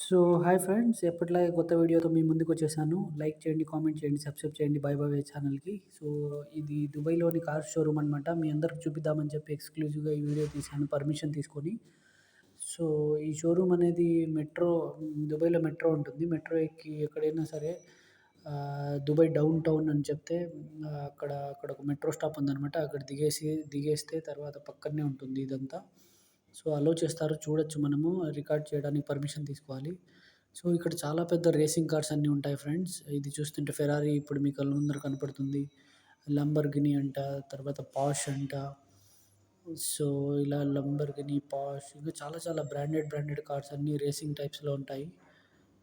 So, hi friends. ఎప్పటిలాగే కొత్త వీడియోతో మీ ముందుకొచ్చేసాను. లైక్ చేయండి, కామెంట్ చేయండి, సబ్స్క్రైబ్ చేయండి బై బై ఛానల్‌కి. సో, ఇది దుబాయ్‌లోని కార్ షోరూమ్ అనమాట. మీ అందరికి చూపిద్దామని చెప్పి ఎక్స్‌క్లూజివ్‌గా ఈ వీడియో తీశాను పర్మిషన్ తీసుకొని. సో, ఈ షోరూమ్ అనేది దుబాయ్‌లో మెట్రో ఉంటుంది. మెట్రో ఎక్కి ఎక్కడైనా సరే దుబాయ్ డౌన్ టౌన్ అని చెప్తే అక్కడ ఒక మెట్రో స్టాప్ ఉందనమాట. అక్కడ దిగేస్తే తర్వాత పక్కనే ఉంటుంది ఇదంతా. సో, అలో చేస్తారు. చూడొచ్చు మనము. రికార్డ్ చేయడానికి పర్మిషన్ తీసుకోవాలి. సో, ఇక్కడ చాలా పెద్ద రేసింగ్ కార్స్ అన్నీ ఉంటాయి ఫ్రెండ్స్. ఇది చూస్తుంటే ఫెరారీ ఇప్పుడు మీ కళ్ళ ముందర కనపడుతుంది. లంబర్గిని అంట, తర్వాత పాష్ అంట. సో, ఇలా లంబర్గిని, పాష్ ఇంకా చాలా చాలా బ్రాండెడ్ కార్స్ అన్నీ రేసింగ్ టైప్స్‌లో ఉంటాయి.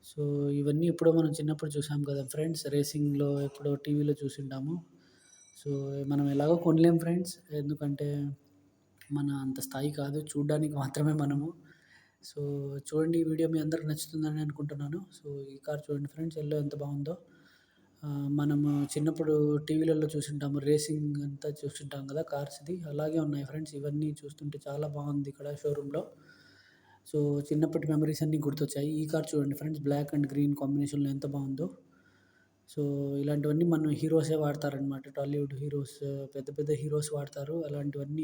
సో, ఇవన్నీ ఎప్పుడో మనం చిన్నప్పుడు చూసాం కదా ఫ్రెండ్స్. రేసింగ్‌లో ఎప్పుడో టీవీలో చూసుంటాము. సో, మనం ఎలాగో కొనలేం ఫ్రెండ్స్. ఎందుకంటే మన అంత స్థాయి కాదు. చూడ్డానికి మాత్రమే మనము. సో, చూడండి ఈ వీడియో మీ అందరికి నచ్చుతుందని అనుకుంటున్నాను. సో, ఈ కార్ చూడండి ఫ్రెండ్స్ యెల్లో ఎంత బాగుందో. మనము చిన్నప్పుడు టీవీలలో చూసుంటాము. రేసింగ్ అంతా చూసుంటాం కదా కార్స్‌ది. అలాగే ఉన్నాయి ఫ్రెండ్స్. ఇవన్నీ చూస్తుంటే చాలా బాగుంది ఇక్కడ షోరూమ్‌లో. సో, చిన్నప్పటి మెమోరీస్ అన్నీ గుర్తొచ్చాయి. ఈ కార్ చూడండి ఫ్రెండ్స్ బ్లాక్ అండ్ గ్రీన్ కాంబినేషన్‌లో ఎంత బాగుందో. సో, ఇలాంటివన్నీ మన హీరోసే వాడతారనమాట. టాలీవుడ్ హీరోస్ పెద్ద పెద్ద హీరోస్ వాడతారు. అలాంటివన్నీ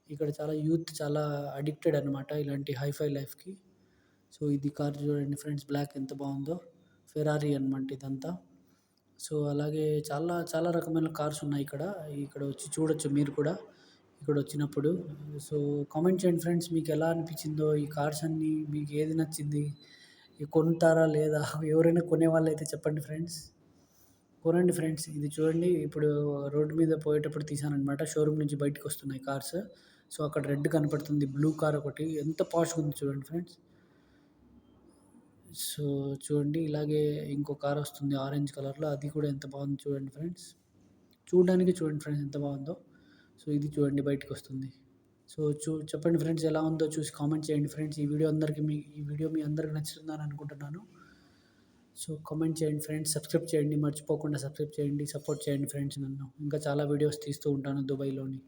ఇక్కడ చాలా యూత్ చాలా అడిక్టెడ్ అనమాట ఇలాంటి హైఫై లైఫ్‌కి. సో, ఇది కార్ చూడండి ఫ్రెండ్స్ బ్లాక్ ఎంత బాగుందో. ఫెరారీ అనమాట ఇదంతా. సో, అలాగే చాలా చాలా రకమైన కార్స్ ఉన్నాయి ఇక్కడ. ఇక్కడ వచ్చి చూడొచ్చు మీరు కూడా ఇక్కడొచ్చినప్పుడు. సో, కామెంట్ చేయండి ఫ్రెండ్స్ మీకెలా అనిపించిందో ఈ కార్స్ అన్నీ మీకు ఏది నచ్చింది? కొంటారా లేదా? ఎవరైనా కొనేవాళ్ళైతే చెప్పండి ఫ్రెండ్స్. కొనండి ఫ్రెండ్స్. ఇది చూడండి ఇప్పుడు రోడ్డు మీద పోయేటప్పుడు తీశాననమాట. షోరూమ్ నుంచి బయటికొస్తున్నాయి కార్స్. సో, అక్కడ రెడ్ కనపడుతుంది. బ్లూ కార్ ఒకటి ఎంత పాష్‌గా ఉంది చూడండి ఫ్రెండ్స్. సో, చూడండి ఇలాగే ఇంకో కార్ వస్తుంది ఆరెంజ్ కలర్‌లో. అది కూడా ఎంత బాగుందో చూడండి ఫ్రెండ్స్. చూడడానికి చూడండి ఫ్రెండ్స్ ఎంత బాగుందో. సో, ఇది చూడండి బయటికొస్తుంది. సో, చెప్పండి ఫ్రెండ్స్ ఎలా ఉందో చూసి కామెంట్ చేయండి ఫ్రెండ్స్. ఈ వీడియో మీ అందరికి నచ్చుతుందని అనుకుంటున్నాను. సో, కామెంట్ చేయండి ఫ్రెండ్స్. సబ్స్క్రైబ్ చేయండి. మర్చిపోకుండా సబ్స్క్రైబ్ చేయండి. సపోర్ట్ చేయండి ఫ్రెండ్స్ నన్ను. ఇంకా చాలా వీడియోస్ తీస్తూ ఉంటాను దుబాయ్‌లోని.